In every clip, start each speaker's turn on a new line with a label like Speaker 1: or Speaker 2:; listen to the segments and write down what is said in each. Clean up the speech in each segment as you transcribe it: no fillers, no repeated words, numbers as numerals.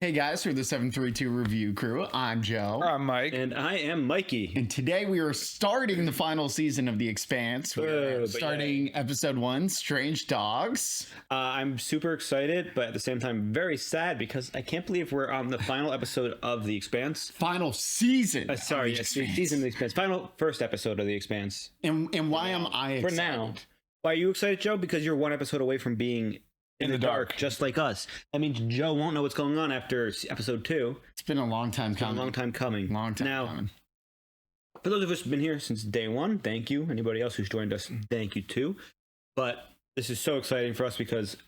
Speaker 1: Hey guys, we're the 732 Review Crew. I'm Joe.
Speaker 2: I'm Mike.
Speaker 3: And I am Mikey.
Speaker 1: And today we are starting the final season of The Expanse. We're starting episode 1, Strange Dogs.
Speaker 3: I'm super excited, but at the same time, very sad because I can't believe we're on the final episode of The Expanse.
Speaker 1: Final season.
Speaker 3: Season of The Expanse. Final first episode of The Expanse.
Speaker 1: And why am I excited?
Speaker 3: For now. Why are you excited, Joe? Because you're one episode away from being in the dark, just like us. That means Joe won't know what's going on after episode 2.
Speaker 1: It's been a long time coming.
Speaker 3: Long time coming.
Speaker 1: Now,
Speaker 3: for those of us who've been here since day 1, thank you. Anybody else who's joined us, thank you too. But this is so exciting for us because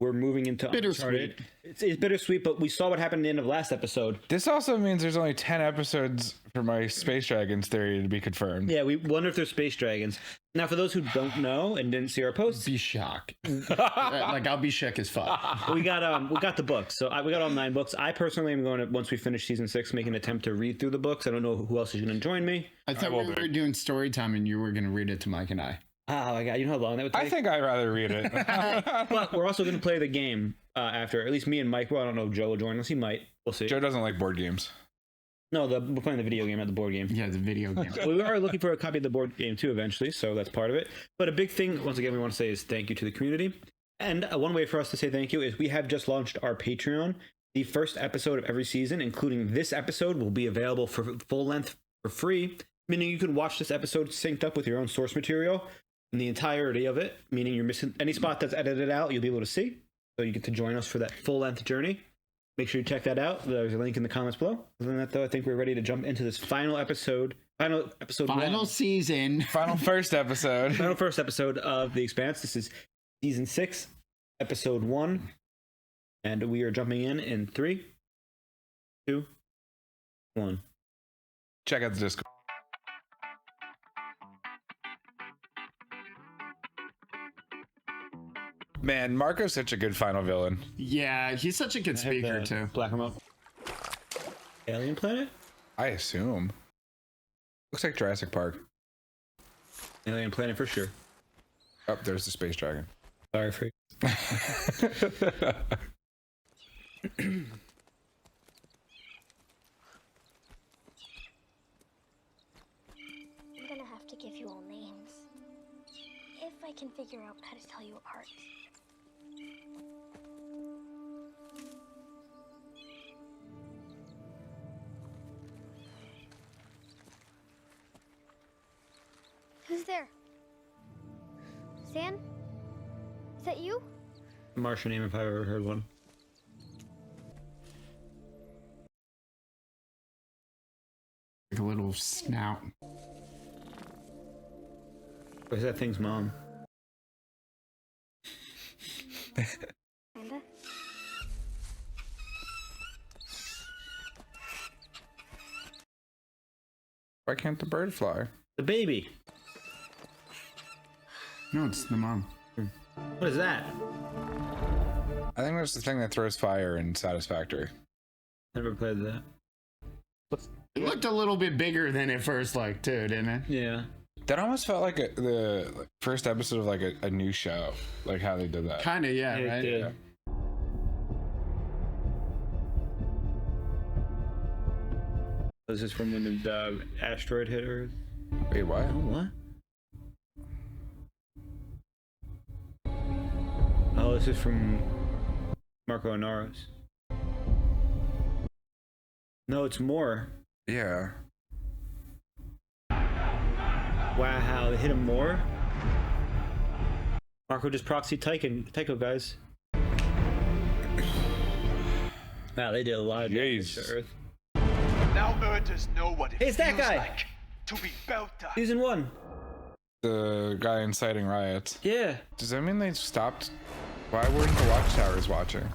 Speaker 3: we're moving into
Speaker 1: bittersweet.
Speaker 3: It's bittersweet, but we saw what happened at the end of last episode.
Speaker 2: This also means there's only 10 episods for my Space Dragons theory to be confirmed.
Speaker 3: Yeah, we wonder if they're space dragons. Now, for those who don't know and didn't see our posts,
Speaker 1: be shocked. I'll be shook as fuck.
Speaker 3: we got the books. So we got all 9 books. I personally am going to, once we finish season 6, make an attempt to read through the books. I don't know who else is going to join me.
Speaker 1: I thought we were doing story time and you were going to read it to Mike and I.
Speaker 3: Oh my god, you know how long that would take?
Speaker 2: I think I'd rather read it.
Speaker 3: But we're also going to play the game after. At least me and Mike. Well, I don't know if Joe will join us. He might. We'll see.
Speaker 2: Joe doesn't like board games.
Speaker 3: No, we're playing the video game, not the board game.
Speaker 1: Yeah, the video game.
Speaker 3: We are looking for a copy of the board game too eventually, so that's part of it. But a big thing, once again, we want to say is thank you to the community. And one way for us to say thank you is we have just launched our Patreon. The first episode of every season, including this episode, will be available for full length for free, meaning you can watch this episode synced up with your own source material. And the entirety of it, meaning you're missing any spot that's edited out, you'll be able to see. So you get to join us for that full-length journey. Make sure you check that out. There's a link in the comments below. Other than that, though, I think we're ready to jump into this final episode. Final
Speaker 1: season.
Speaker 2: Final first episode.
Speaker 3: Final first episode of The Expanse. This is season 6, episode 1. And we are jumping in 3, 2, 1.
Speaker 2: Check out the Discord. Man, Marco's such a good final villain.
Speaker 1: Yeah, he's such a good speaker too.
Speaker 3: Black him up. Alien planet?
Speaker 2: I assume. Looks like Jurassic Park.
Speaker 3: Alien planet for sure.
Speaker 2: Oh, there's the space dragon.
Speaker 3: Sorry, freak.
Speaker 4: I'm gonna have to give you all names. If I can figure out how to tell you apart. Who's there? Zan? Is that you?
Speaker 3: Martian name if I've ever heard one.
Speaker 1: Like a little snout.
Speaker 3: Where's that thing's mom?
Speaker 4: Amanda?
Speaker 2: Why can't the bird fly?
Speaker 3: The baby.
Speaker 1: No, it's the mom.
Speaker 3: What is that?
Speaker 2: I think that's the thing that throws fire in Satisfactory.
Speaker 3: Never played that.
Speaker 1: It looked a little bit bigger than it first looked too, didn't it?
Speaker 3: Yeah.
Speaker 2: That almost felt like the first episode of like a new show, like how they did that.
Speaker 1: Kinda, yeah,
Speaker 3: It
Speaker 1: right?
Speaker 3: did.
Speaker 2: Yeah.
Speaker 3: This is from when the asteroid hit Earth.
Speaker 2: Wait, what?
Speaker 3: Oh, what? Oh, this is from Marco Anaros. No, it's more.
Speaker 2: Yeah.
Speaker 3: Wow, they hit him more? Marco just proxy Tycho, guys. Wow, they did a lot of damage to
Speaker 2: Jesus.
Speaker 3: Earth.
Speaker 5: Now Earthers know what it
Speaker 3: Hey, it's that
Speaker 5: feels
Speaker 3: guy!
Speaker 5: like to be Belta.
Speaker 3: Season 1.
Speaker 2: The guy inciting riots.
Speaker 3: Yeah.
Speaker 2: Does that mean they stopped? Why weren't the watchtowers watching?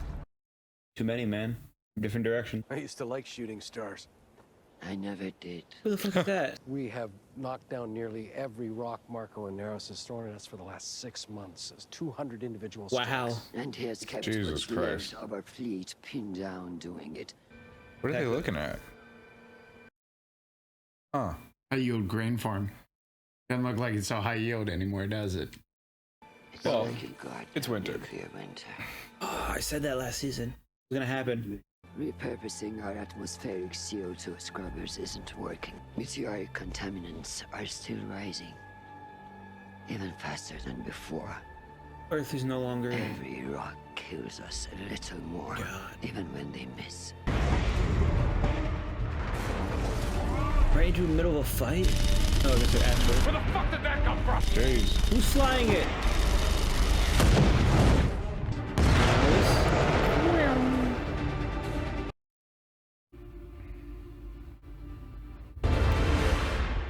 Speaker 3: Too many, man. Different direction.
Speaker 6: I used to like shooting stars.
Speaker 7: I never did.
Speaker 3: Who the fuck is that?
Speaker 6: We have knocked down nearly every rock Marco and Neros has thrown at us for the last 6 months. As 200 individual
Speaker 3: Wow.
Speaker 6: strikes.
Speaker 7: And he has kept
Speaker 2: Jesus
Speaker 7: what's
Speaker 2: Christ.
Speaker 7: left of our fleet pinned down doing it.
Speaker 2: What are they looking at? Huh.
Speaker 1: High yield grain farm. Doesn't look like it's so high yield anymore, does it?
Speaker 7: It's
Speaker 2: Well,
Speaker 7: like a goddamn
Speaker 2: it's winter.
Speaker 7: nuclear winter.
Speaker 3: Oh, I said that last season. It's gonna happen.
Speaker 7: Repurposing our atmospheric CO2 scrubbers isn't working. Meteoric contaminants are still rising. Even faster than before.
Speaker 3: Earth is no longer.
Speaker 7: Every rock kills us a little more, even when they miss.
Speaker 3: Right into the middle of a fight? Oh, this is actually.
Speaker 5: Where the fuck did that come from?
Speaker 2: Jeez.
Speaker 3: Who's flying it?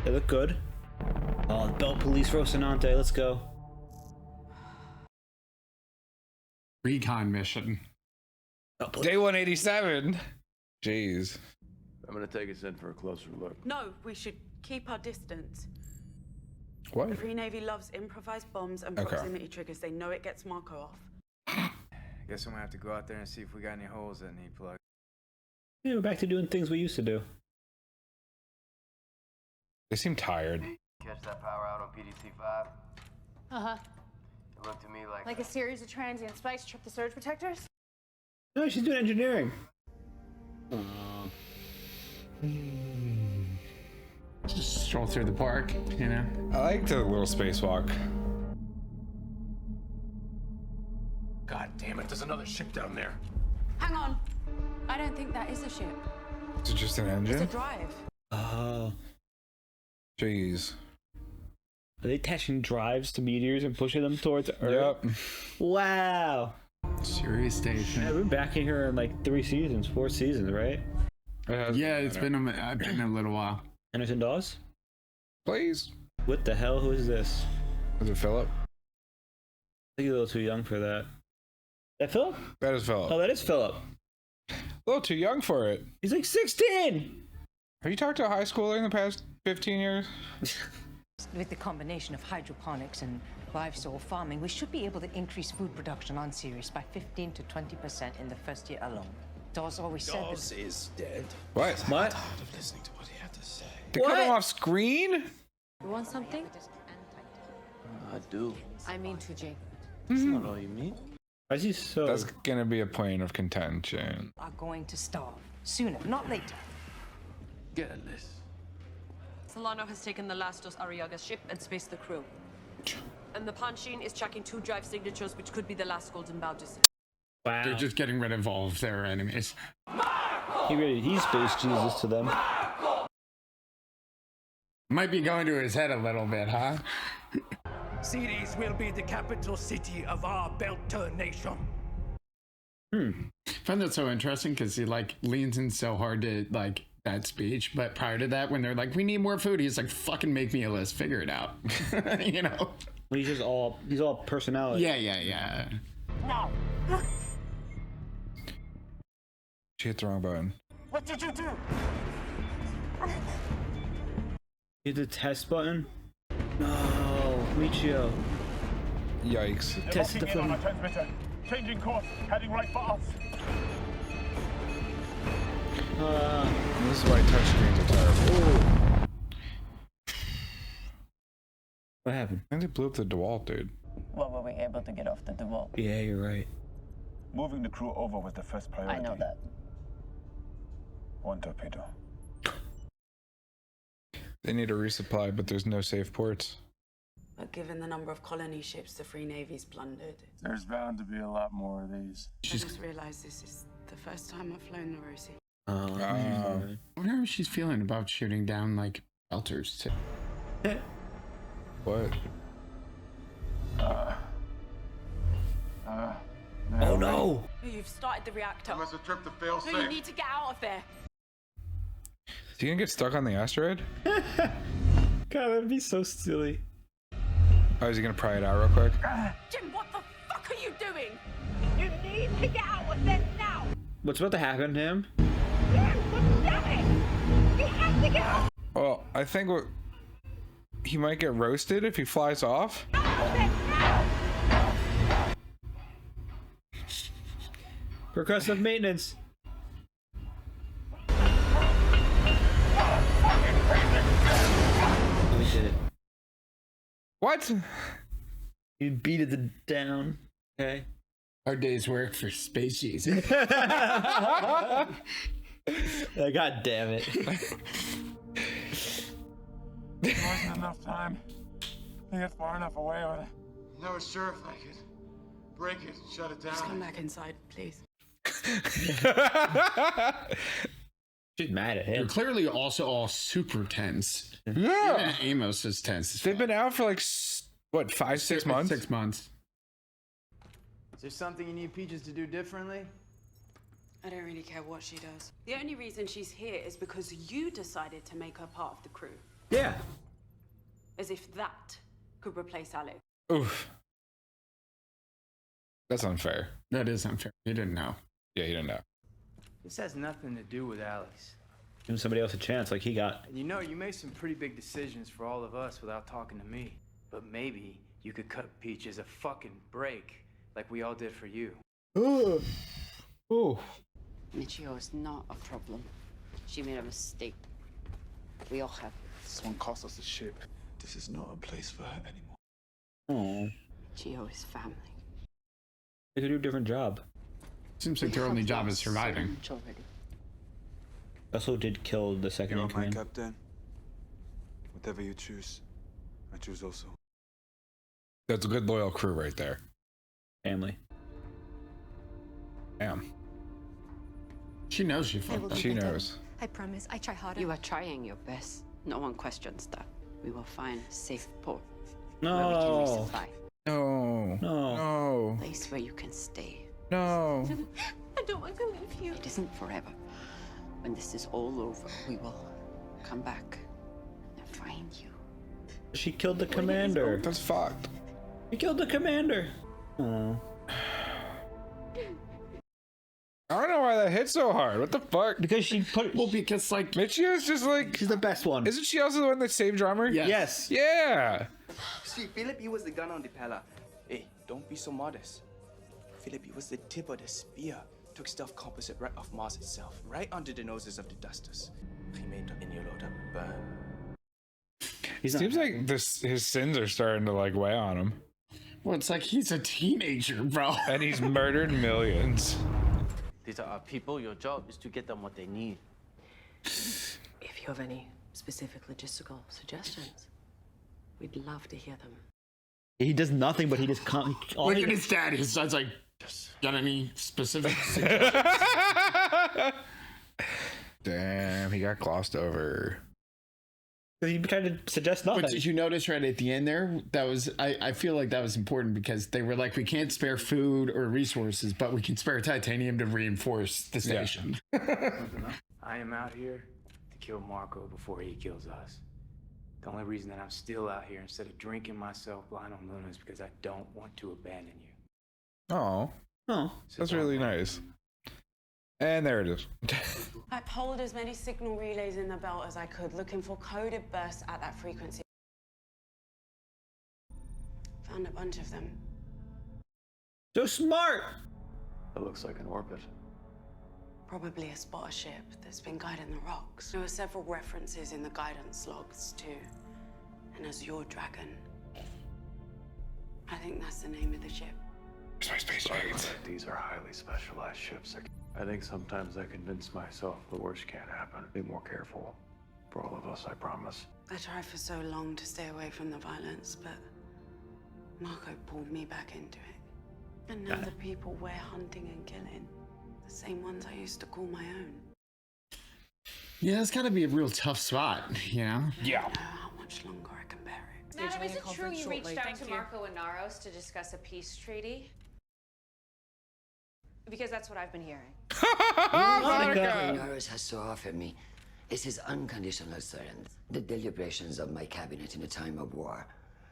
Speaker 3: They look good. Oh, Belt Police Rocinante, let's go.
Speaker 1: Recon mission.
Speaker 2: Day 187. Jeez.
Speaker 8: I'm gonna take us in for a closer look.
Speaker 9: No, we should keep our distance.
Speaker 2: What?
Speaker 9: The Free Navy loves improvised bombs and
Speaker 2: Okay.
Speaker 9: proximity triggers. They know it gets Marco off.
Speaker 10: Guess I'm gonna have to go out there and see if we got any holes that need plugged.
Speaker 3: Yeah, we're back to doing things we used to do.
Speaker 2: They seem tired.
Speaker 8: Catch that power out on PDC-5?
Speaker 11: Uh-huh.
Speaker 8: It looked to me
Speaker 11: Like a series of transient spikes trip the surge protectors?
Speaker 3: No, she's doing engineering.
Speaker 1: Just stroll through the park, you know?
Speaker 2: I like the little spacewalk.
Speaker 6: God damn it, there's another ship down there.
Speaker 9: Hang on. I don't think that is a ship.
Speaker 2: Is it just an
Speaker 9: It's a
Speaker 2: engine?
Speaker 9: drive.
Speaker 3: Oh.
Speaker 2: Jeez.
Speaker 3: Are they attaching drives to meteors and pushing them towards Earth?
Speaker 2: Yep.
Speaker 3: Wow.
Speaker 1: Serious station.
Speaker 3: Yeah, we're back in here in like 4 seasons, right?
Speaker 1: Yeah, it's been a little while.
Speaker 3: Anderson Dawes?
Speaker 2: Please.
Speaker 3: What the hell? Who is this?
Speaker 2: Is it Philip?
Speaker 3: I think he's a little too young for that. Is that Philip?
Speaker 2: That is Philip.
Speaker 3: Oh, that is Philip.
Speaker 2: A little too young for it.
Speaker 3: He's like 16!
Speaker 2: Have you talked to a high schooler in the past 15 years?
Speaker 11: With the combination of hydroponics and livestock farming, we should be able to increase food production on Sirius by 15 to 20% in the first year alone. Dawes always said
Speaker 6: Dawes is dead.
Speaker 2: What?
Speaker 3: What?
Speaker 6: Tired of listening to what he had to say.
Speaker 2: They cut him off screen?
Speaker 11: You want something?
Speaker 8: I do.
Speaker 11: I mean to, Jake.
Speaker 8: That's not all you mean.
Speaker 3: Why is he so...
Speaker 2: That's gonna be a point of contention.
Speaker 11: Are going to starve. Sooner, not later.
Speaker 8: Get a list.
Speaker 12: Solano has taken the Lastos Arriaga's ship and spaced the crew. And the Panchine is tracking 2 drive signatures, which could be the last Golden Bough distance.
Speaker 3: Wow.
Speaker 1: They're just getting rid of all of their enemies.
Speaker 3: He's Space Jesus to them.
Speaker 1: Might be going to his head a little bit, huh?
Speaker 6: Ceres will be the capital city of our Belter nation.
Speaker 1: I find that so interesting because he like leans in so hard to like that speech, but prior to that, when they're like, "We need more food," he's like, "Fucking make me a list, figure it out," you know?
Speaker 3: He's all personality.
Speaker 1: Yeah.
Speaker 11: No.
Speaker 2: She hit the wrong button.
Speaker 11: What did you do?
Speaker 3: Hit the test button? No, Michio.
Speaker 2: Yikes.
Speaker 3: Test the phone.
Speaker 5: transmitter. Changing course. Heading right for us.
Speaker 2: This is why touchscreens are terrible.
Speaker 3: What happened?
Speaker 2: I think they blew up the DeWalt, dude.
Speaker 11: Well, were we able to get off the DeWalt?
Speaker 3: Yeah, you're right.
Speaker 5: Moving the crew over was the first priority.
Speaker 11: I know that.
Speaker 5: 1 torpedo.
Speaker 2: They need a resupply, but there's no safe ports.
Speaker 9: But given the number of colony ships the Free Navy's plundered,
Speaker 5: There's bound to be a lot more of these.
Speaker 9: I just realized this is the first time I've flown the Rosie.
Speaker 1: I wonder how she's feeling about shooting down like belters too.
Speaker 2: What?
Speaker 3: Oh no!
Speaker 9: You've started the reactor.
Speaker 5: Unless a trip to fail
Speaker 9: No, you need to get out of there.
Speaker 2: Is he gonna get stuck on the asteroid?
Speaker 3: God, that'd be so silly.
Speaker 2: Oh, is he gonna pry it out real quick?
Speaker 9: Jim, what the fuck are you doing?
Speaker 11: You need to get out of this now!
Speaker 3: What's about to happen to him?
Speaker 11: What's happening? We have to get out
Speaker 2: Well, I think he might get roasted if he flies off.
Speaker 11: of this now!
Speaker 3: Percussive maintenance. We did it.
Speaker 2: What?
Speaker 3: You beat it down. Okay.
Speaker 1: Our day's work for species.
Speaker 3: God damn it.
Speaker 5: There wasn't enough time to get far enough away with it.
Speaker 13: Never sure if I could break it and shut it down.
Speaker 9: Just come back inside, please.
Speaker 3: She's mad at
Speaker 1: They're
Speaker 3: him.
Speaker 1: clearly also all super tense.
Speaker 2: Yeah.
Speaker 1: Amos is tense.
Speaker 2: They've been out for like, what, 6 months?
Speaker 1: 6 months.
Speaker 10: Is there something you need Peaches to do differently?
Speaker 9: I don't really care what she does. The only reason she's here is because you decided to make her part of the crew.
Speaker 3: Yeah.
Speaker 9: As if that could replace Alex.
Speaker 2: Oof. That's unfair.
Speaker 1: That is unfair. You didn't know.
Speaker 2: Yeah, he didn't know.
Speaker 10: This has nothing to do with Alex.
Speaker 3: Give somebody else a chance like he got.
Speaker 10: And you know, you made some pretty big decisions for all of us without talking to me. But maybe you could cut Peaches a fucking break like we all did for you.
Speaker 3: Ooh. Ooh.
Speaker 7: Michio is not a problem. She made a mistake. We all have.
Speaker 13: This one cost us the ship. This is not a place for her anymore.
Speaker 3: Oh.
Speaker 7: Michio is family.
Speaker 3: They could do a different job.
Speaker 1: Seems like their only job is surviving.
Speaker 3: Also did kill the second in
Speaker 13: You're my
Speaker 3: command.
Speaker 13: captain. Whatever you choose, I choose also.
Speaker 2: That's a good loyal crew right there.
Speaker 3: Family.
Speaker 2: Damn.
Speaker 1: She knows she fucked up.
Speaker 2: She knows.
Speaker 4: I promise. I try harder.
Speaker 7: You are trying your best. No one questions that. We will find a safe port
Speaker 3: No.
Speaker 7: where we can resupply.
Speaker 2: No.
Speaker 3: No.
Speaker 2: No.
Speaker 7: A place where you can stay.
Speaker 2: No.
Speaker 4: I don't want to leave you.
Speaker 7: It isn't forever. When this is all over, we will come back and find you.
Speaker 3: She killed the commander.
Speaker 2: That's fucked.
Speaker 3: He killed the commander. Oh.
Speaker 2: I don't know why that hit so hard. What the fuck?
Speaker 3: Because she put.
Speaker 1: Well, because like
Speaker 2: Michio's just like.
Speaker 3: She's the best one.
Speaker 2: Isn't she also the one that saved Drummer?
Speaker 1: Yes.
Speaker 2: Yeah.
Speaker 14: See, Philip, he was the gun on the Pella. Hey, don't be so modest. Philip, he was the tip of the spear. Took stealth composite right off Mars itself, right under the noses of the dusters. He made the Inyoloda burn.
Speaker 2: Seems like his sins are starting to like weigh on him.
Speaker 1: Well, it's like he's a teenager, bro.
Speaker 2: And he's murdered millions.
Speaker 8: These are our people. Your job is to get them what they need.
Speaker 9: If you have any specific logistical suggestions, we'd love to hear them.
Speaker 3: He does nothing, but he just can't.
Speaker 1: Look at his dad. His dad's like, got any specific?
Speaker 2: Damn, he got glossed over.
Speaker 3: He tried to suggest nothing.
Speaker 1: But did you notice right at the end there? That was I feel like that was important because they were like, we can't spare food or resources, but we can spare titanium to reinforce the station.
Speaker 10: I am out here to kill Marco before he kills us. The only reason that I'm still out here instead of drinking myself blind on Luna is because I don't want to abandon you.
Speaker 2: Oh.
Speaker 3: Oh.
Speaker 2: That's really nice. And there it is.
Speaker 9: I pulled as many signal relays in the belt as I could, looking for coded bursts at that frequency. Found a bunch of them.
Speaker 3: So smart!
Speaker 8: It looks like an orbit.
Speaker 9: Probably a spotter ship that's been guiding the rocks. There were several references in the guidance logs too. And as your dragon. I think that's the name of the ship.
Speaker 2: Space dragons.
Speaker 5: These are highly specialized ships. I think sometimes I convince myself the worst can't happen. Be more careful. For all of us, I promise.
Speaker 9: I tried for so long to stay away from the violence, but Marco pulled me back into it. And now the people we're hunting and killing, the same ones I used to call my own.
Speaker 1: Yeah, it's got to be a real tough spot, you know?
Speaker 2: Yeah.
Speaker 9: I don't know how much longer I can bear it.
Speaker 15: Madam, is it true you reached out to Marco and Naros to discuss a peace treaty? Because that's what I've been hearing.
Speaker 7: What Naros has to offer me is his unconditional surrender. The deliberations of my cabinet in a time of war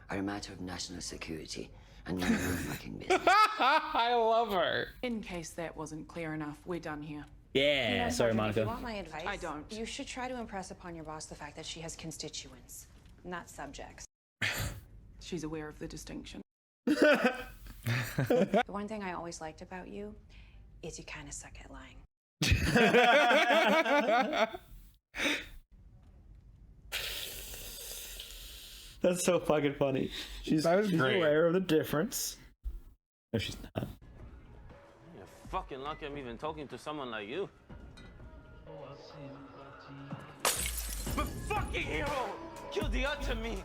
Speaker 7: are a matter of national security and none of your fucking business.
Speaker 2: I love her.
Speaker 16: In case that wasn't clear enough, we're done here.
Speaker 3: Yeah,
Speaker 15: You know,
Speaker 3: sorry,
Speaker 15: Sergeant,
Speaker 3: Monica.
Speaker 15: If you want my advice,
Speaker 16: I don't.
Speaker 15: You should try to impress upon your boss the fact that she has constituents, not subjects.
Speaker 16: She's aware of the distinction.
Speaker 15: The one thing I always liked about you is you kind of suck at lying.
Speaker 3: That's so fucking funny. She's
Speaker 2: That was great.
Speaker 3: aware of the difference. No, she's not.
Speaker 8: fucking lucky I'm even talking to someone like you. But fucking hero killed the other me.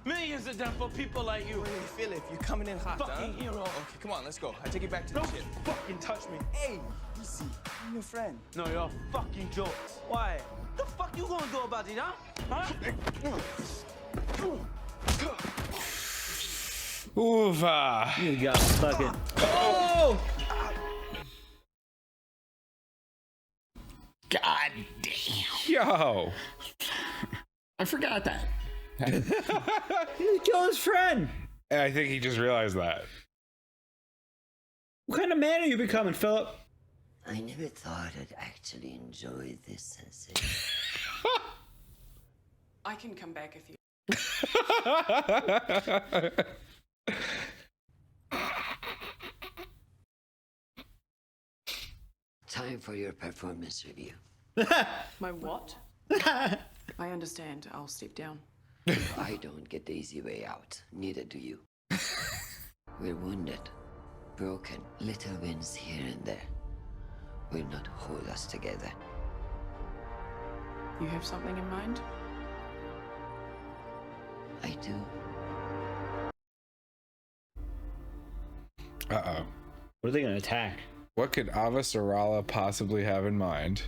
Speaker 8: Millions of them for people like you.
Speaker 14: Hey, Philip, you're coming in hot,
Speaker 8: Fucking
Speaker 14: huh?
Speaker 8: hero.
Speaker 14: Okay, come on, let's go. I take you back to the ship.
Speaker 8: Fucking touch me.
Speaker 14: Hey, easy. I'm your friend.
Speaker 8: No, you're a fucking joke.
Speaker 14: Why?
Speaker 8: The fuck you gonna do about it, huh?
Speaker 2: Oofa.
Speaker 3: You got fucking. Oh!
Speaker 1: God damn.
Speaker 2: Yo.
Speaker 1: I forgot that.
Speaker 3: He killed his friend.
Speaker 2: And I think he just realized that.
Speaker 3: What kind of man are you becoming, Philip?
Speaker 7: I never thought I'd actually enjoy this sensation.
Speaker 16: I can come back if you.
Speaker 7: Time for your performance review.
Speaker 16: My what? I understand. I'll step down.
Speaker 7: I don't get the easy way out. Neither do you. We're wounded, broken, little wins here and there will not hold us together.
Speaker 16: You have something in mind?
Speaker 7: I do.
Speaker 2: Uh-oh.
Speaker 3: What are they going to attack?
Speaker 2: What could Avasarala possibly have in mind?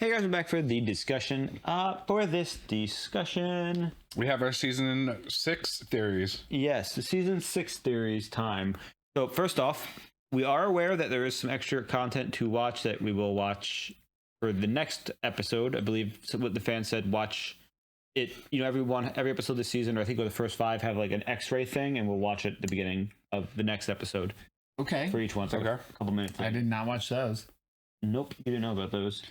Speaker 3: Hey guys, we're back for the discussion. For this discussion,
Speaker 2: we have our season 6 theories.
Speaker 3: Yes, the season 6 theories time. So first off, we are aware that there is some extra content to watch that we will watch for the next episode. I believe what the fans said, watch it, every episode this season, or I think the first 5 have like an X-ray thing, and we'll watch it at the beginning of the next episode.
Speaker 1: Okay.
Speaker 3: For each one, so a couple minutes.
Speaker 1: I did not watch those.
Speaker 3: Nope, you didn't know about those.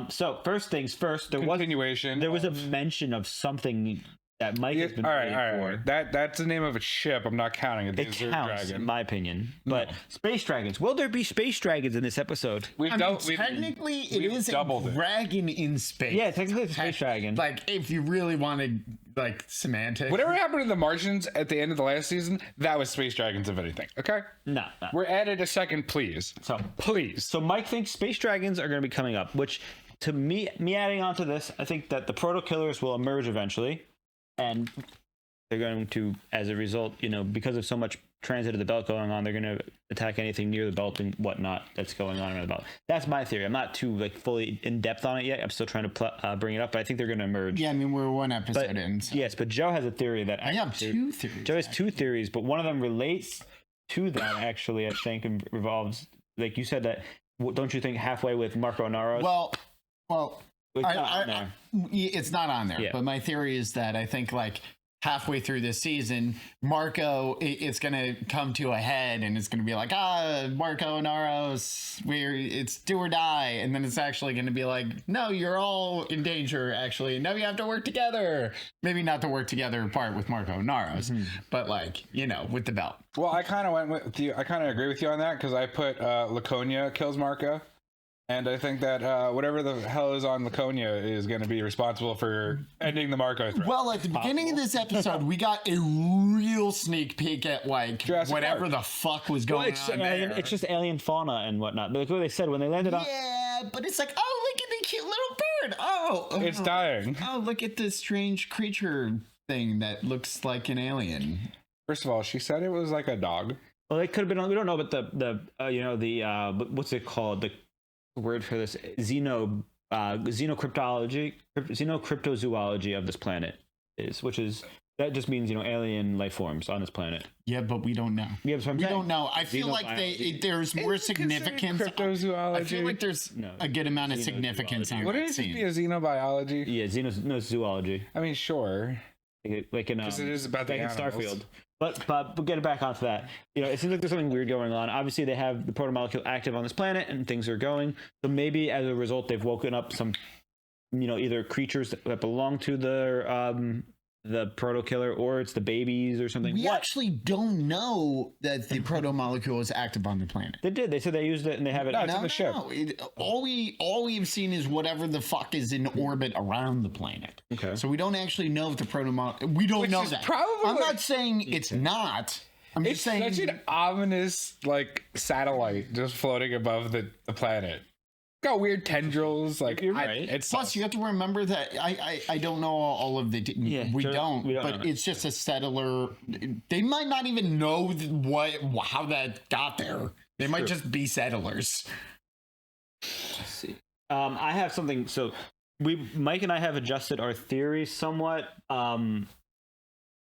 Speaker 3: So first things first, there was a mention of something that Mike has been waiting for.
Speaker 2: That's the name of a ship. I'm not counting it.
Speaker 3: It counts, in my opinion. But space dragons. Will there be space dragons in this episode?
Speaker 1: Technically, it is a dragon in space.
Speaker 3: Yeah, technically it's a space dragon.
Speaker 1: Like, if you really wanted, like, semantics.
Speaker 2: Whatever happened to the Martians at the end of the last season, that was space dragons, if anything. Okay?
Speaker 3: No.
Speaker 2: We're added a second, please.
Speaker 3: So,
Speaker 2: please.
Speaker 3: So Mike thinks space dragons are going to be coming up, which, to me adding on to this, I think that the proto killers will emerge eventually. And they're going to, as a result, because of so much transit of the belt going on, they're going to attack anything near the belt and whatnot that's going on around the belt. That's my theory. I'm not too fully in depth on it yet. I'm still trying to bring it up, but I think they're going to emerge.
Speaker 1: Yeah, I mean, we're one episode in. So.
Speaker 3: Yes, but Joe has a theory that
Speaker 1: I have 2 theories.
Speaker 3: Joe has 2 theories, but one of them relates to that. Actually, I think revolves, like you said, that don't you think halfway with Marco Naros?
Speaker 1: Well.
Speaker 3: It's
Speaker 1: not on there. Yeah. But my theory is that I think like halfway through this season, Marco, it's going to come to a head and it's going to be like, Marco Naros, it's do or die. And then it's actually going to be like, no, you're all in danger, actually. No, you have to work together. Maybe not to work together part with Marco Naros, but like, with the belt.
Speaker 2: Well, I kind of went with you. I kind of agree with you on that because I put Laconia kills Marco. And I think that whatever the hell is on Laconia is going to be responsible for ending the Marco threat.
Speaker 1: Well, at the beginning of this episode, we got a real sneak peek at like
Speaker 2: Jurassic
Speaker 1: whatever
Speaker 2: Park.
Speaker 1: the fuck was going on there.
Speaker 3: It's just alien fauna and whatnot. But like what they said when they landed on.
Speaker 1: Yeah, but it's like, oh, look at the cute little bird. Oh,
Speaker 2: it's dying.
Speaker 1: Oh, look at this strange creature thing that looks like an alien.
Speaker 2: First of all, she said it was like a dog.
Speaker 3: Well, it could have been. We don't know, but the what's it called? The word for this xenocryptozoology of this planet that just means alien life forms on this planet.
Speaker 1: Yeah, but we don't know.
Speaker 3: Yeah, we
Speaker 1: don't know. I feel like there's more significance.
Speaker 2: Cryptozoology.
Speaker 1: I feel like there's a good amount of significance.
Speaker 2: Wouldn't it be a xenobiology?
Speaker 3: Yeah, zoology.
Speaker 2: I mean, sure.
Speaker 3: Like in
Speaker 2: it is about the
Speaker 3: Starfield. But we'll get it back onto that. It seems like there's something weird going on. Obviously, they have the protomolecule active on this planet, and things are going. So maybe as a result, they've woken up some, either creatures that belong to the proto killer, or it's the babies or something.
Speaker 1: We actually don't know that the proto molecule is active on the planet.
Speaker 3: They did. They said they used it and they have it.
Speaker 2: No, it's on the ship.
Speaker 1: All we've seen is whatever the fuck is in orbit around the planet.
Speaker 3: Okay.
Speaker 1: So we don't actually know if the proto molecule. We don't know that.
Speaker 2: Probably.
Speaker 1: I'm not saying it's not.
Speaker 2: It's such an ominous like satellite just floating above the planet. Got weird tendrils. Like it's
Speaker 1: Plus, you have to remember that I don't know all of the. We don't. But
Speaker 3: know.
Speaker 1: it's just a settler. They might not even know how that got there. They might just be settlers.
Speaker 3: Let's see. I have something. So Mike and I have adjusted our theory somewhat.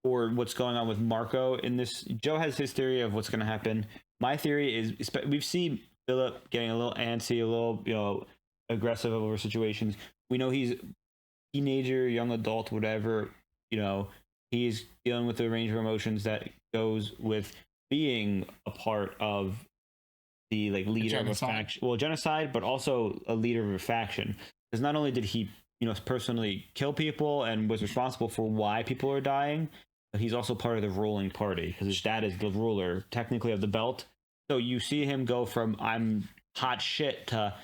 Speaker 3: Or what's going on with Marco in this. Joe has his theory of what's going to happen. My theory is we've seen Philip getting a little antsy, a little, aggressive over situations. We know he's teenager, young adult, whatever. He's dealing with the range of emotions that goes with being a part of the leader of a faction. Well, genocide, but also a leader of a faction. Because not only did he, personally kill people and was responsible for why people are dying, but he's also part of the ruling party because his dad is the ruler, technically, of the belt. So you see him go from I'm hot shit to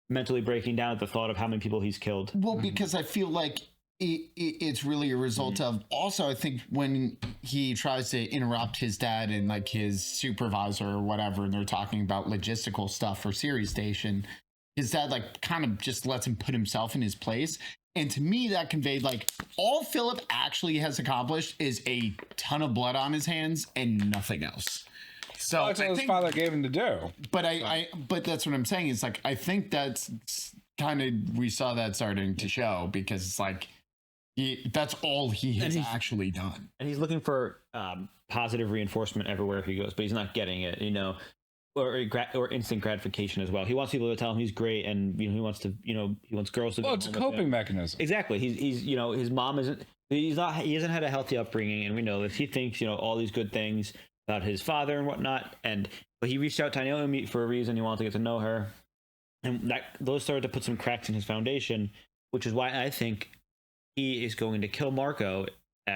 Speaker 3: mentally breaking down at the thought of how many people he's killed.
Speaker 1: Well, because I feel like it's really a result of. Also, I think when he tries to interrupt his dad and his supervisor or whatever, and they're talking about logistical stuff for Sirius Station, his dad kind of just lets him put himself in his place. And to me, that conveyed all Philip actually has accomplished is a ton of blood on his hands and nothing else. So
Speaker 2: that's what his father gave him to do.
Speaker 1: But but that's what I'm saying. It's I think that's kind of, we saw that starting to show because it's that's all he has actually done.
Speaker 3: And he's looking for positive reinforcement everywhere he goes, but he's not getting it, or instant gratification as well. He wants people to tell him he's great, and he wants to, he wants girls to.
Speaker 2: Well, it's a coping mechanism.
Speaker 3: Exactly. He's his mom isn't. He hasn't had a healthy upbringing, and we know this. He thinks all these good things about his father and whatnot, but he reached out to Naomi for a reason. He wanted to get to know her, and those started to put some cracks in his foundation, which is why I think he is going to kill Marco.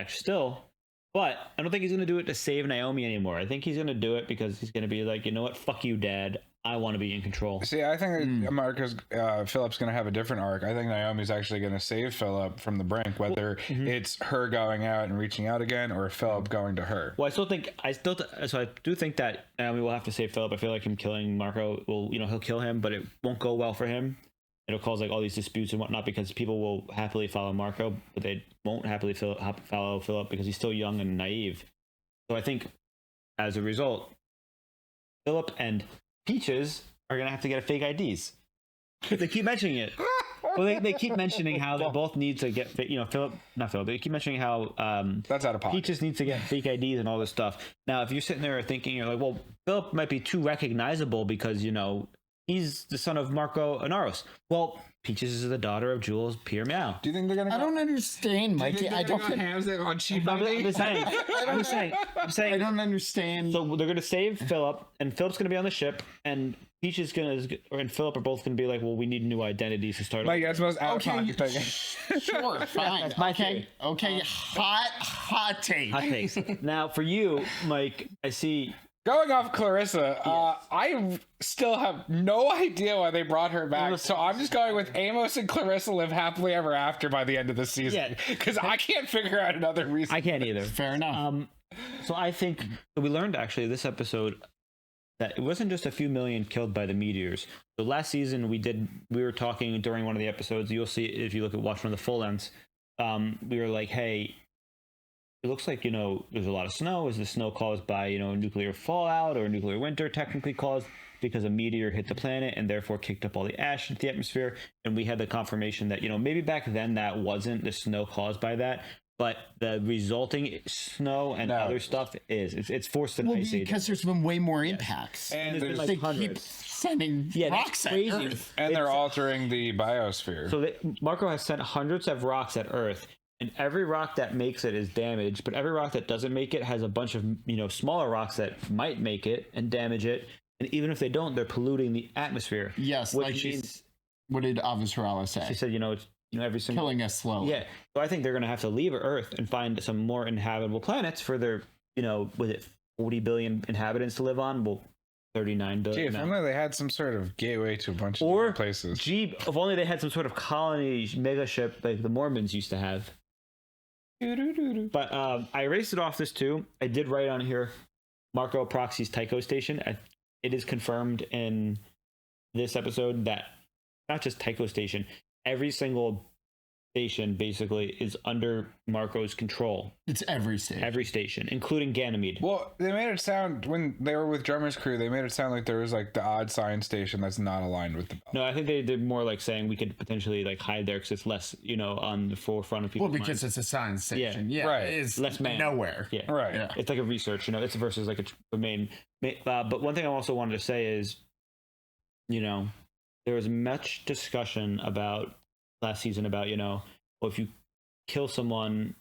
Speaker 3: Still. But I don't think he's going to do it to save Naomi anymore. I think he's going to do it because he's going to be you know what? Fuck you, Dad. I want to be in control.
Speaker 2: See, I think that Philip's going to have a different arc. I think Naomi's actually going to save Philip from the brink, whether it's her going out and reaching out again or Philip going to her.
Speaker 3: Well, so I do think that Naomi will have to save Philip. I feel like him killing Marco will, he'll kill him, but it won't go well for him. It'll cause all these disputes and whatnot because people will happily follow Marco, but they won't happily follow Philip because he's still young and naive. So I think as a result, Philip and Peaches are going to have to get fake IDs. They keep mentioning it. Well, they keep mentioning how they both need to get, they keep mentioning how
Speaker 2: that's out of pocket.
Speaker 3: Peaches needs to get fake IDs and all this stuff. Now, if you're sitting there thinking, you're well, Philip might be too recognizable because, he's the son of Marco Anaros. Well, Peaches is the daughter of Jules Pierre Meow.
Speaker 2: Do you think they're gonna?
Speaker 1: I don't understand, Mikey. I don't
Speaker 2: think hams on cheap.
Speaker 3: I'm saying.
Speaker 1: I don't understand.
Speaker 3: So they're gonna save Philip, and Philip's gonna be on the ship, and Peaches and Philip are both gonna be like, well, we need new identities to start.
Speaker 2: Mike, that's the most out of pocket thing.
Speaker 1: Sure, fine.
Speaker 3: That's my theory.
Speaker 1: Okay. Hot take.
Speaker 3: Hot takes. Now for you, Mike, I see.
Speaker 2: Going off Clarissa, I still have no idea why they brought her back. So I'm just going with Amos and Clarissa live happily ever after by the end of the season. Because I can't figure out another reason.
Speaker 3: I can't either.
Speaker 1: Fair enough.
Speaker 3: So I think we learned actually this episode that it wasn't just a few million killed by the meteors. So last season we were talking during one of the episodes. You'll see if you watch one of the full lengths. We were like, hey, it looks like, there's a lot of snow. Is the snow caused by, nuclear fallout or nuclear winter technically caused because a meteor hit the planet and therefore kicked up all the ash into the atmosphere? And we had the confirmation that, maybe back then that wasn't the snow caused by that, but the resulting snow and other stuff is. It's forced and ice age.
Speaker 1: Because there's been way more impacts.
Speaker 2: And
Speaker 1: there's
Speaker 2: they
Speaker 1: keep sending rocks at Earth.
Speaker 2: And they're altering the biosphere.
Speaker 3: So Marco has sent hundreds of rocks at Earth. And every rock that makes it is damaged, but every rock that doesn't make it has a bunch of, smaller rocks that might make it and damage it. And even if they don't, they're polluting the atmosphere.
Speaker 1: Yes,
Speaker 3: which means,
Speaker 1: what did Avasarala say?
Speaker 3: She said, it's every single
Speaker 1: killing us slowly.
Speaker 3: Yeah. So I think they're going to have to leave Earth and find some more inhabitable planets for their, was it 40 billion inhabitants to live on? Well, 39 billion.
Speaker 2: Gee, if only they had some sort of gateway to a bunch of different places.
Speaker 3: Gee, if only they had some sort of colony mega ship like the Mormons used to have. But I erased it off this too. I did write on here Marco proxies Tycho Station. It is confirmed in this episode that not just Tycho Station, every single station basically is under Marco's control.
Speaker 1: It's every station,
Speaker 3: including Ganymede.
Speaker 2: Well, they made it sound when they were with Drummer's crew. They made it sound like there was like the odd science station that's not aligned with the belt.
Speaker 3: No, I think they did more like saying we could potentially like hide there because it's less, on the forefront of people's
Speaker 1: Well, because
Speaker 3: minds.
Speaker 1: it's a science station. Yeah,
Speaker 2: right.
Speaker 1: It's
Speaker 3: less man.
Speaker 1: Nowhere.
Speaker 3: Yeah,
Speaker 2: right.
Speaker 1: Yeah.
Speaker 3: It's like a research. It's versus like a main. But one thing I also wanted to say is, there was much discussion about last season about well, if you kill someone,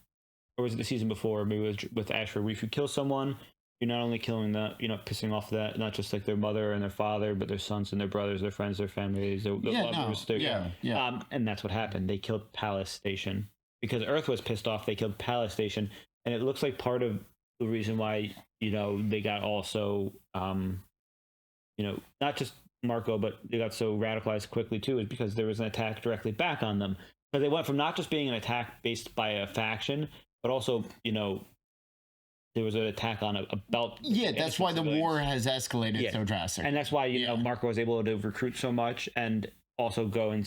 Speaker 3: or was it the season before? Maybe it was with Ashford. Where if you kill someone, you're not only killing that, pissing off that not just like their mother and their father, but their sons and their brothers, their friends, their families, their lovers. And that's what happened. They killed Palace Station because Earth was pissed off. They killed Palace Station, and it looks like part of the reason why they got also not just Marco, but they got so radicalized quickly too, is because there was an attack directly back on them. But they went from not just being an attack based by a faction, but also, there was an attack on a belt.
Speaker 1: Yeah, that's why the war has escalated so drastically.
Speaker 3: And that's why, Marco was able to recruit so much and also go and,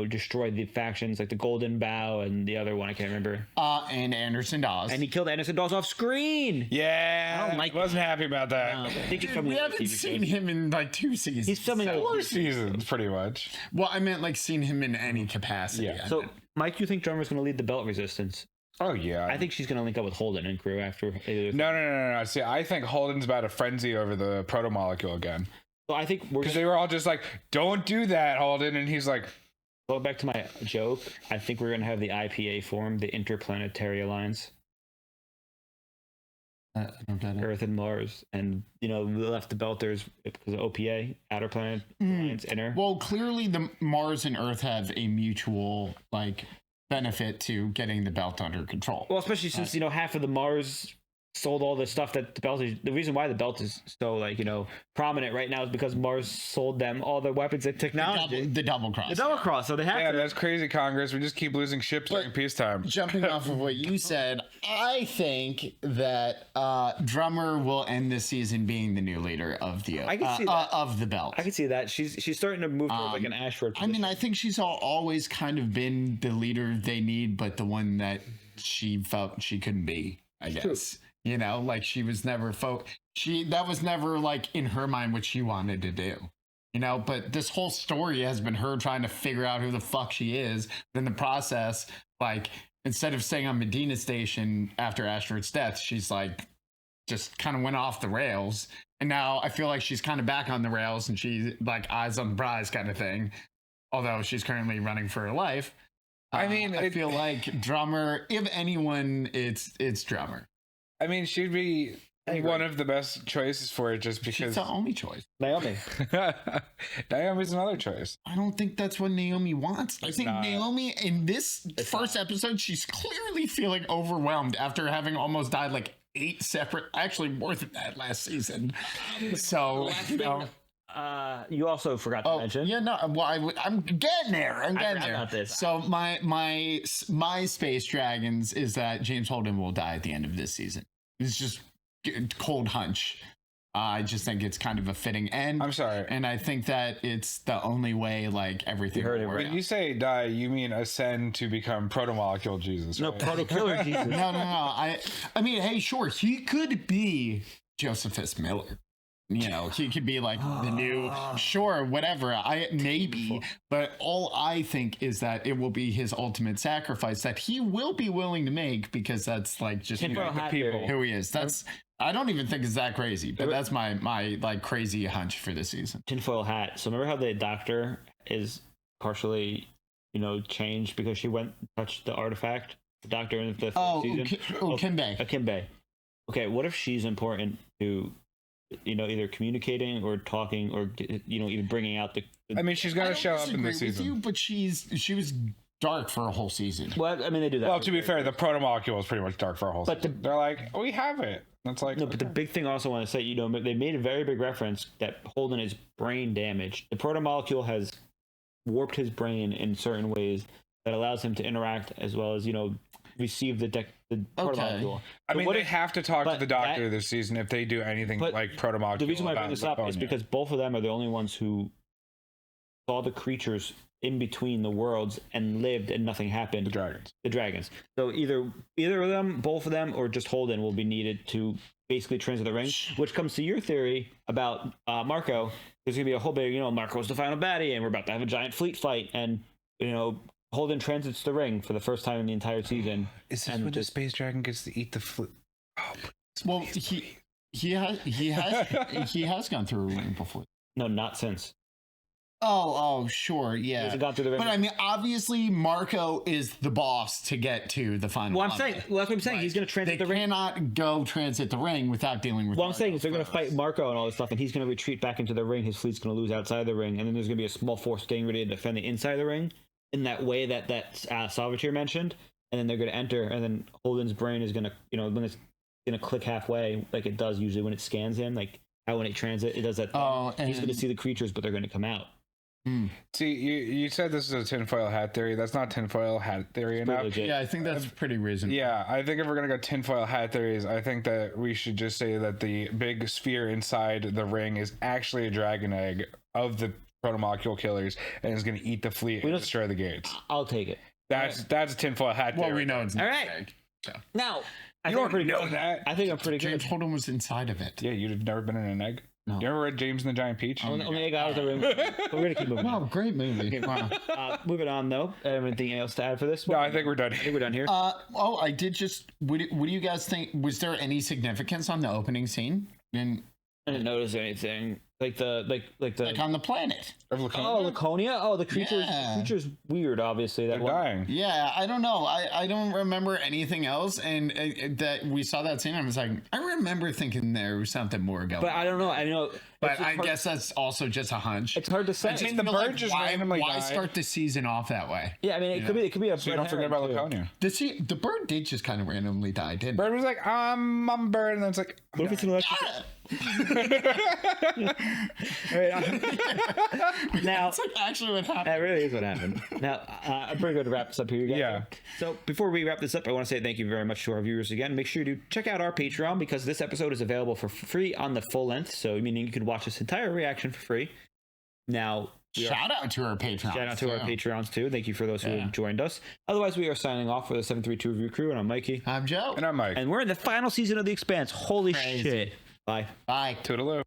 Speaker 3: destroy the factions like the Golden Bough and the other one, I can't remember.
Speaker 1: And Anderson Dawes.
Speaker 3: And he killed Anderson Dawes off screen.
Speaker 2: Yeah, I wasn't happy about that.
Speaker 3: I think he's
Speaker 1: we haven't seen him in like 2 seasons.
Speaker 3: He's filming
Speaker 2: 4 seasons, pretty much.
Speaker 1: Well, I meant like seen him in any capacity.
Speaker 3: Yeah. So, Mike, you think Drummer's going to lead the belt resistance?
Speaker 2: Oh, yeah.
Speaker 3: I think she's going to link up with Holden and crew after.
Speaker 2: No. See, I think Holden's about a frenzy over the proto-molecule again.
Speaker 3: So I think
Speaker 2: because they were all just like, don't do that, Holden. And he's like,
Speaker 3: going back to my joke, I think we're going to have the IPA form, the Interplanetary Alliance. Earth and Mars, and we left the Belters because of OPA, Outer Planet Alliance, Inner.
Speaker 1: Well, clearly the Mars and Earth have a mutual benefit to getting the belt under control.
Speaker 3: Well, especially since half of the Mars sold all the stuff that the belt is. The reason why the belt is so prominent right now is because Mars sold them all the weapons and technology.
Speaker 1: The double cross.
Speaker 3: The double cross. So they have.
Speaker 2: Yeah, that's crazy, Congress. We just keep losing ships during peacetime.
Speaker 1: Jumping off of what you said, I think that Drummer will end this season being the new leader of the
Speaker 3: I can see that.
Speaker 1: Of the belt.
Speaker 3: I can see that. She's starting to move towards like an Ashford position.
Speaker 1: I mean, I think she's always kind of been the leader they need, but the one that she felt she couldn't be. I guess. True. She was never that was never in her mind what she wanted to do. But this whole story has been her trying to figure out who the fuck she is. But in the process, instead of staying on Medina Station after Ashford's death, she's just kind of went off the rails. And now I feel like she's kind of back on the rails and she's eyes on the prize kind of thing. Although she's currently running for her life. I mean, I feel like Drummer, if anyone, it's Drummer.
Speaker 2: I mean, she'd be one of the best choices for it just because.
Speaker 1: She's the only choice.
Speaker 3: Naomi.
Speaker 2: Naomi's another choice.
Speaker 1: I don't think that's what Naomi wants. I think Naomi, in this first episode, she's clearly feeling overwhelmed after having almost died 8 separate, actually more than that last season. So,
Speaker 3: you also forgot to mention.
Speaker 1: Yeah, no. Well, I'm getting there. I'm getting there.
Speaker 3: About this.
Speaker 1: So my Space Dragons is that James Holden will die at the end of this season. It's just cold hunch. I just think it's kind of a fitting end.
Speaker 2: I'm sorry,
Speaker 1: and I think that it's the only way everything.
Speaker 2: You heard it. When you say die, you mean ascend to become proto-molecule Jesus?
Speaker 3: No,
Speaker 2: right?
Speaker 3: proto-killer Jesus.
Speaker 1: No. I mean, hey, sure, he could be Josephus Miller. He could be the new, sure, whatever. Maybe, but all I think is that it will be his ultimate sacrifice that he will be willing to make because that's just the people who he is. I don't even think it's that crazy, but that's my crazy hunch for this season.
Speaker 3: Tinfoil hat. So remember how the doctor is partially, changed because she went and touched the artifact? The doctor in the season.
Speaker 1: Kimbe.
Speaker 3: Kimbe. Okay, what if she's important to? Either communicating or talking or even bringing out the
Speaker 2: I mean, she's going to show up in this season.
Speaker 1: You, but she was dark for a whole season.
Speaker 3: Well, I mean, they do that.
Speaker 2: Well, to be fair, the proto-molecule is pretty much dark for a whole season. They're like, we have it. That's no,
Speaker 3: but the big thing I also want to say, they made a very big reference that Holden is brain damaged. The proto-molecule has warped his brain in certain ways that allows him to interact as well as, receive the protomodule.
Speaker 2: I mean,
Speaker 3: what
Speaker 2: they have to talk to the doctor this season if they do anything like protomodule.
Speaker 3: The reason why I bring this up is because both of them are the only ones who saw the creatures in between the worlds and lived and nothing happened. The dragons. So either of them, both of them, or just Holden will be needed to basically transit the ring, which comes to your theory about Marco. There's gonna be a whole big, Marco's the final baddie and we're about to have a giant fleet fight, and Holden transits the ring for the first time in the entire season.
Speaker 2: Is this when the space dragon gets to eat the fleet? Oh,
Speaker 1: well, he has gone through a ring before.
Speaker 3: No, not since.
Speaker 1: Oh, sure, yeah.
Speaker 3: He hasn't gone through the ring.
Speaker 1: But I mean, obviously, Marco is the boss to get to the final.
Speaker 3: Well, that's what I'm saying. He's going to transit the ring.
Speaker 1: They cannot go transit the ring without dealing with.
Speaker 3: What I'm saying is they're going to fight Marco and all this stuff, and he's going to retreat back into the ring. His fleet's going to lose outside the ring, and then there's going to be a small force getting ready to defend the inside of the ring in that way that Salvatore mentioned, and then they're going to enter, and then Holden's brain is going to, when it's going to click halfway, like it does usually when it scans him, like how when it transit, it does that. And he's going to see the creatures, but they're going to come out.
Speaker 2: See, you said this is a tinfoil hat theory. That's not tinfoil hat theory enough.
Speaker 1: Yeah, I think that's pretty reasonable.
Speaker 2: Yeah, I think if we're gonna go tinfoil hat theories, I think that we should just say that the big sphere inside the ring is actually a dragon egg of the protomolecule killers, and is gonna eat the fleet and destroy the gates.
Speaker 3: I'll take it.
Speaker 2: That's a tinfoil hat theory.
Speaker 1: Well, we know it's not
Speaker 3: all right.
Speaker 1: egg, so.
Speaker 3: Now,
Speaker 2: you don't know that.
Speaker 3: I think I'm pretty good.
Speaker 1: James Holden was inside of it.
Speaker 2: Yeah, you've never been in an egg.
Speaker 3: No.
Speaker 2: You ever read James and the Giant Peach?
Speaker 3: Only egg out of the room. But we're gonna keep moving.
Speaker 1: Wow, great movie. Wow.
Speaker 3: Moving on though. Anything else to add for this one?
Speaker 2: No, I think we're done.
Speaker 3: I think we're done here.
Speaker 1: I did just. What do you guys think? Was there any significance on the opening scene?
Speaker 3: I didn't notice anything. Like
Speaker 1: on the planet
Speaker 2: of Laconia.
Speaker 3: Oh, Laconia. Oh, the creatures.
Speaker 1: Yeah.
Speaker 3: The creatures weird. Obviously,
Speaker 2: they're dying.
Speaker 1: Yeah, I don't know. I don't remember anything else, and that we saw that scene. I was like, I remember thinking there was something more going.
Speaker 3: But I don't know. I know.
Speaker 1: But I guess that's also just a hunch.
Speaker 3: It's hard to say.
Speaker 1: I
Speaker 2: mean, the bird just randomly
Speaker 1: why
Speaker 2: died.
Speaker 1: start the season off that way?
Speaker 3: Yeah, I mean, it could be a.
Speaker 2: So you don't forget about Laconia.
Speaker 1: The bird did just kind of randomly die, didn't it?
Speaker 2: Bird was like, I'm a bird, and then it's like,
Speaker 3: what if it's an electric? Now,
Speaker 1: that's like actually what happened.
Speaker 3: That really is what happened. Now, I'm pretty good to wrap this up here, you guys.
Speaker 2: Yeah.
Speaker 3: So before we wrap this up, I want to say thank you very much to our viewers again. Make sure to check out our Patreon because this episode is available for free on the full length. So meaning you can watch this entire reaction for free. Now,
Speaker 1: shout out to our Patreons.
Speaker 3: Shout out to our Patreons too. Thank you for those who have joined us. Otherwise, we are signing off for the 732 Review Crew, and I'm Mikey.
Speaker 1: I'm Joe.
Speaker 2: And I'm Mike.
Speaker 3: And we're in the final season of The Expanse. Holy
Speaker 1: Crazy.
Speaker 3: shit. Bye.
Speaker 1: Bye.
Speaker 2: Toodaloo.